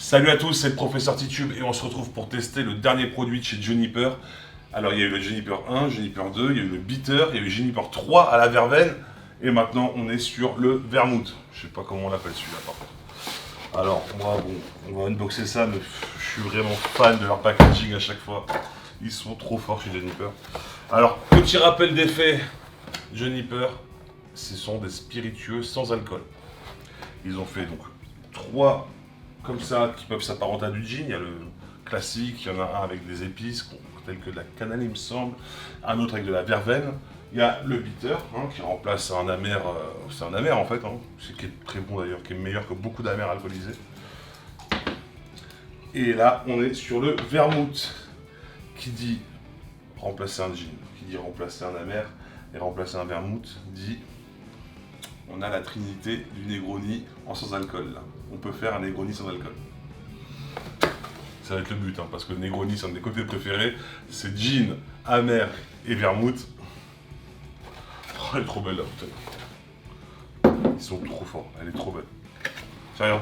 Salut à tous, c'est le professeur Titube et on se retrouve pour tester le dernier produit de chez Juniper. Alors il y a eu le Juniper 1, Juniper 2, il y a eu le Bitter, il y a eu le Juniper 3 à la verveine et maintenant on est sur le Vermouth. Je sais pas comment on l'appelle celui-là par contre. Alors moi on va unboxer ça mais je suis vraiment fan de leur packaging à chaque fois. Ils sont trop forts chez Juniper. Alors petit rappel des faits, Juniper, ce sont des spiritueux sans alcool. Ils ont fait donc 3 comme ça qui peuvent s'apparenter à du gin. Il y a le classique, il y en a un avec des épices, tel que de la cannelle il me semble, un autre avec de la verveine. Il y a le bitter qui remplace un amer, c'est un amer en fait, c'est qui est très bon d'ailleurs, qui est meilleur que beaucoup d'amers alcoolisés. Et là on est sur le vermouth, qui dit remplacer un gin, qui dit remplacer un amer et remplacer un vermouth, dit on a la trinité du Negroni en sans alcool là. On peut faire un Negroni sans alcool. Ça va être le but, parce que le Negroni, c'est un de mes cocktails préférés. C'est gin, amer et vermouth. Oh, elle est trop belle, là, putain. Ils sont trop forts, elle est trop belle. Sérieux?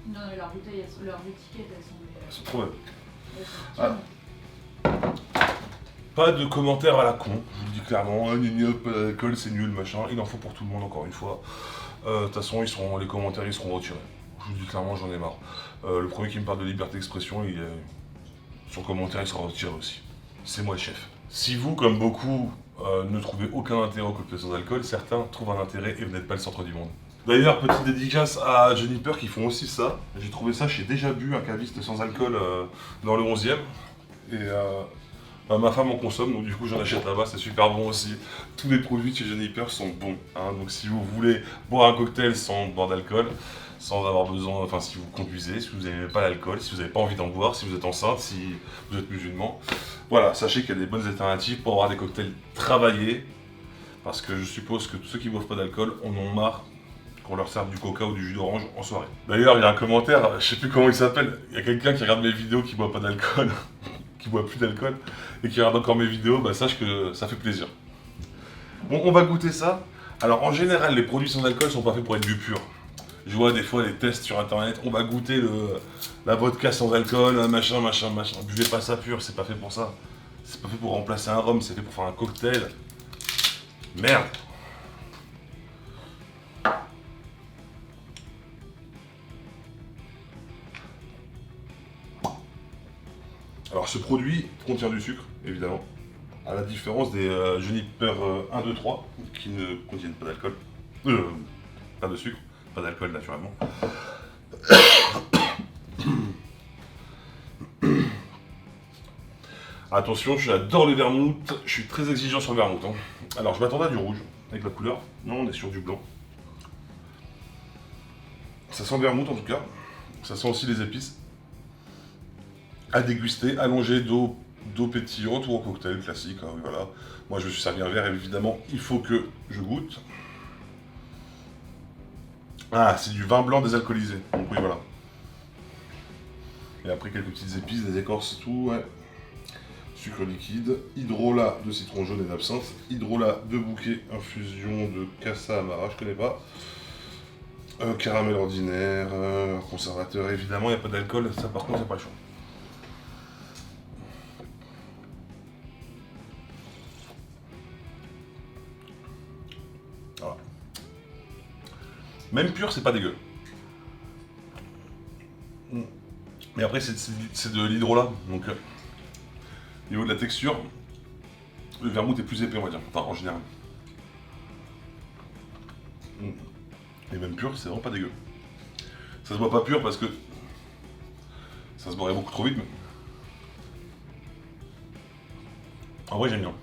Non, mais leurs bouteilles, leurs étiquettes, Elles sont trop belles. Ah. Pas de commentaires à la con, je vous le dis clairement. L'alcool, c'est nul, machin. Il en faut pour tout le monde, encore une fois. De toute façon, les commentaires, ils seront retirés. Je vous le dis clairement, j'en ai marre. Le premier qui me parle de liberté d'expression, son commentaire il sera retiré aussi. C'est moi le chef. Si vous, comme beaucoup, ne trouvez aucun intérêt au cocktail sans alcool, certains trouvent un intérêt et vous n'êtes pas le centre du monde. D'ailleurs, petite dédicace à Juniper qui font aussi ça. J'ai trouvé ça chez Déjà Bu, un caviste sans alcool dans le 11e. Et ma femme en consomme, donc du coup j'en achète là-bas, c'est super bon aussi. Tous les produits de chez Juniper sont bons. Donc si vous voulez boire un cocktail sans boire d'alcool, sans avoir besoin, enfin si vous conduisez, si vous n'aimez pas l'alcool, si vous n'avez pas envie d'en boire, si vous êtes enceinte, si vous êtes musulman, voilà, sachez qu'il y a des bonnes alternatives pour avoir des cocktails travaillés, parce que je suppose que tous ceux qui ne boivent pas d'alcool en ont marre qu'on leur serve du coca ou du jus d'orange en soirée. D'ailleurs, il y a un commentaire, je sais plus comment il s'appelle, il y a quelqu'un qui regarde mes vidéos qui boit pas d'alcool, qui boit plus d'alcool, et qui regarde encore mes vidéos, bah sache que ça fait plaisir. Bon, on va goûter ça. Alors en général, les produits sans alcool sont pas faits pour être bu pur. Je vois des fois les tests sur internet, on va goûter la vodka sans alcool, machin. Buvez pas ça pur, c'est pas fait pour ça. C'est pas fait pour remplacer un rhum, c'est fait pour faire un cocktail. Merde. Alors ce produit contient du sucre, évidemment, à la différence des Juniper 1, 2, 3, qui ne contiennent pas d'alcool. Pas de sucre. Pas d'alcool naturellement. Attention, j'adore le vermouth, je suis très exigeant sur le vermouth. Alors je m'attendais à du rouge avec la couleur. Non, on est sur du blanc. Ça sent le vermouth en tout cas. Ça sent aussi les épices. À déguster, allongé d'eau pétillante ou en cocktail classique. Voilà. Moi je me suis servi un verre, évidemment, il faut que je goûte. Ah, c'est du vin blanc désalcoolisé. Donc oui, voilà. Et après quelques petites épices, des écorces et tout, ouais. Sucre liquide, hydrolat de citron jaune et d'absinthe, hydrolat de bouquet, infusion de cassa amara, je connais pas. Caramel ordinaire, conservateur, évidemment, il n'y a pas d'alcool, ça par contre, c'est pas le choix. Voilà. Même pur, c'est pas dégueu. Mais après, c'est de l'hydrolat, donc au niveau de la texture, le vermouth est plus épais, on va dire, enfin en général. Et même pur, c'est vraiment pas dégueu. Ça se boit pas pur parce que ça se boirait beaucoup trop vite, mais en vrai, j'aime bien.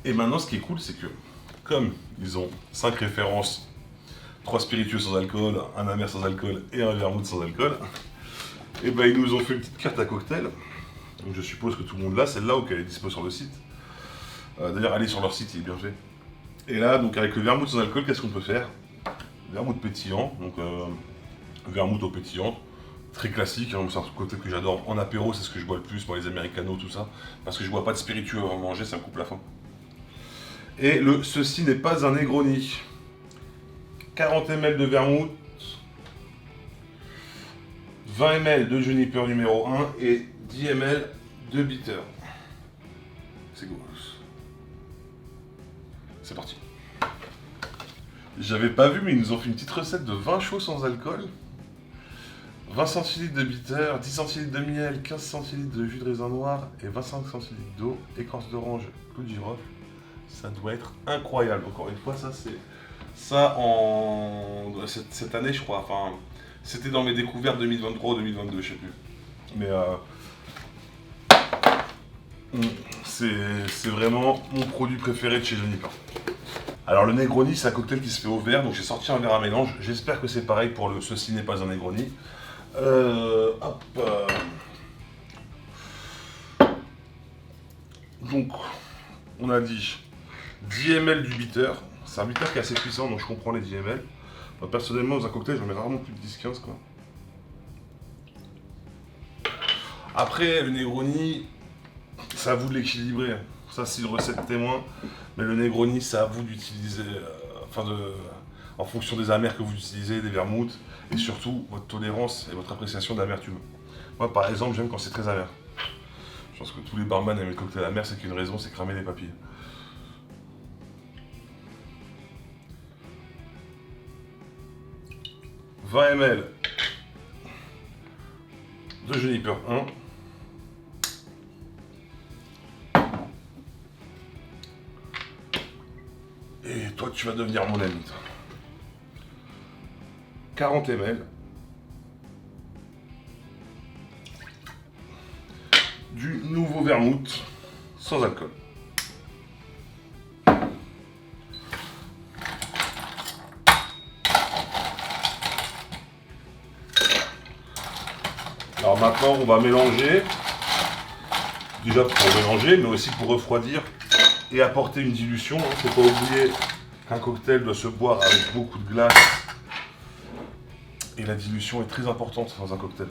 Et maintenant, ce qui est cool, c'est que comme ils ont 5 références, 3 spiritueux sans alcool, un amer sans alcool et un vermouth sans alcool, et ben ils nous ont fait une petite carte à cocktail. Donc je suppose que tout le monde l'a, celle-là, ou qu'elle est dispo sur le site. D'ailleurs, allez sur leur site, il est bien fait. Et là, donc avec le vermouth sans alcool, qu'est-ce qu'on peut faire? Vermouth pétillant, donc vermouth au pétillant, très classique, c'est un cocktail que j'adore. En apéro, c'est ce que je bois le plus, moi les americanos, tout ça, parce que je bois pas de spiritueux avant de manger, ça me coupe la faim. Et ceci n'est pas un Negroni. 40 ml de vermouth, 20 ml de juniper numéro 1 et 10 ml de bitter. C'est gros. C'est parti. J'avais pas vu, mais ils nous ont fait une petite recette de vin chaud sans alcool. 20 centilitres de bitter, 10 centilitres de miel, 15 centilitres de jus de raisin noir et 25 centilitres d'eau, écorce d'orange, clou de girofle. Ça doit être incroyable. Encore une fois, ça c'est... Ça, cette année, je crois, enfin... C'était dans mes découvertes 2023 ou 2022, je sais plus. Mais c'est vraiment mon produit préféré de chez Juniper. Alors le Negroni, c'est un cocktail qui se fait au verre, donc j'ai sorti un verre à mélange. J'espère que c'est pareil pour le Ceci n'est pas un Negroni. Donc, on a dit 10 ml du bitter. C'est un bitter qui est assez puissant, donc je comprends les 10 ml. Moi, personnellement, dans un cocktail, je mets rarement plus de 10-15 quoi. Après, le Negroni, c'est à vous de l'équilibrer. Ça, c'est une recette témoin. Mais le Negroni, c'est à vous d'utiliser, en fonction des amers que vous utilisez, des vermouths, et surtout votre tolérance et votre appréciation de l'amertume. Moi, par exemple, j'aime quand c'est très amer. Je pense que tous les barman aiment les cocktails amers, c'est qu'une raison, c'est cramer les papilles. « 20 ml de Juniper 1. Et toi, tu vas devenir mon ami. 40 ml du nouveau vermouth sans alcool. Alors maintenant, on va mélanger. Déjà pour mélanger, mais aussi pour refroidir et apporter une dilution. Il ne faut pas oublier qu'un cocktail doit se boire avec beaucoup de glace. Et la dilution est très importante dans un cocktail.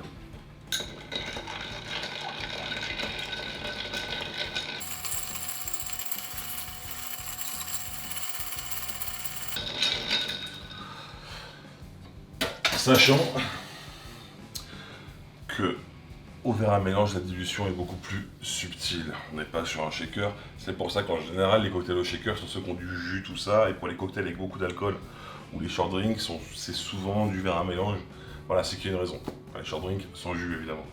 Sachant que au verre à mélange, la dilution est beaucoup plus subtile. On n'est pas sur un shaker. C'est pour ça qu'en général, les cocktails au shaker sont ceux qui ont du jus, tout ça. Et pour les cocktails avec beaucoup d'alcool ou les short drinks, c'est souvent du verre à mélange. Voilà, c'est qu'il y a une raison. Enfin, les short drinks sans jus, évidemment.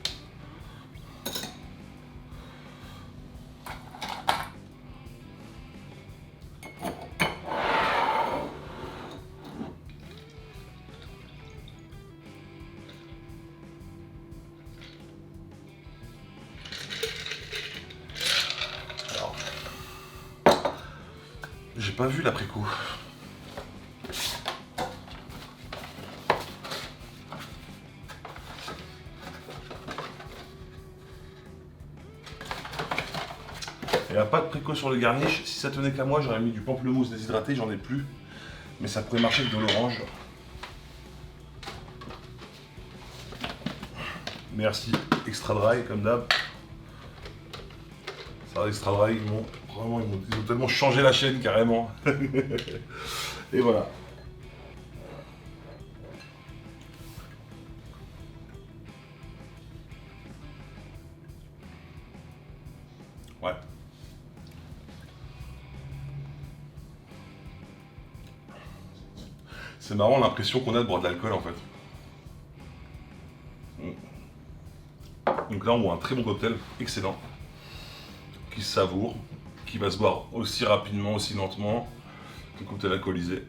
J'ai pas vu l'après-coup. Il n'y a pas de préco sur le garnish. Si ça tenait qu'à moi, j'aurais mis du pamplemousse déshydraté, j'en ai plus. Mais ça pourrait marcher avec de l'orange. Merci, extra dry comme d'hab. Ça, extra dry, ils ont tellement changé la chaîne carrément. Et voilà. Ouais. C'est marrant l'impression qu'on a de boire de l'alcool en fait. Donc là on boit un très bon cocktail, excellent, qui se savoure, qui va se boire aussi rapidement, aussi lentement qu'un cocktail alcoolisé.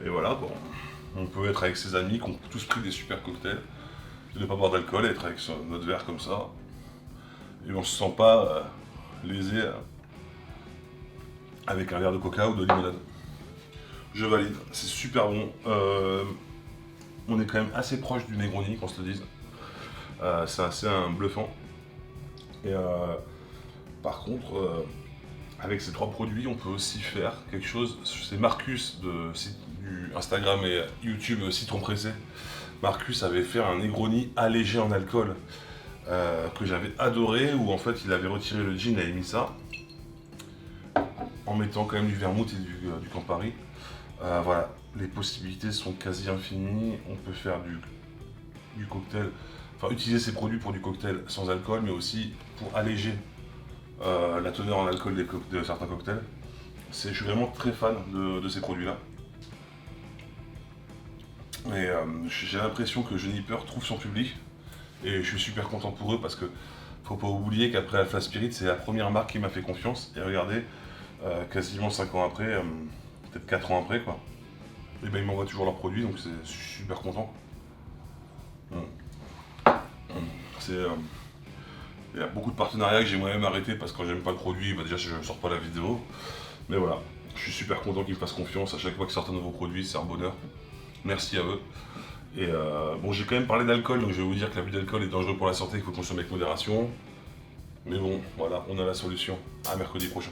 Et voilà, bon, on peut être avec ses amis qui ont tous pris des super cocktails, et ne pas boire d'alcool, et être avec notre verre comme ça, et on se sent pas lésé avec un verre de coca ou de limonade. Je valide, c'est super bon. On est quand même assez proche du Negroni, qu'on se le dise. C'est assez bluffant. Et par contre, avec ces trois produits, on peut aussi faire quelque chose. C'est Marcus du Instagram et YouTube Citron Pressé. Marcus avait fait un Negroni allégé en alcool que j'avais adoré, où en fait il avait retiré le gin et avait mis ça en mettant quand même du vermouth et du Campari. Voilà, les possibilités sont quasi infinies. On peut faire du cocktail, enfin utiliser ces produits pour du cocktail sans alcool, mais aussi pour alléger la teneur en alcool de certains cocktails. Je suis vraiment très fan de ces produits-là. Et j'ai l'impression que Juniper trouve son public. Et je suis super content pour eux parce que faut pas oublier qu'après Alpha Spirit, c'est la première marque qui m'a fait confiance. Et regardez, quasiment 5 ans après, peut-être 4 ans après, quoi. Et ben ils m'envoient toujours leurs produits, donc je suis super content. C'est, il y a beaucoup de partenariats que j'ai moi-même arrêté parce que quand j'aime pas le produit, bah déjà je ne sors pas la vidéo. Mais voilà, je suis super content qu'ils me fassent confiance. À chaque fois qu'ils sortent un nouveau produit, c'est un bonheur. Merci à eux. Et bon, j'ai quand même parlé d'alcool, donc je vais vous dire que l'abus d'alcool est dangereux pour la santé, qu'il faut consommer avec modération. Mais bon, voilà, on a la solution. À mercredi prochain.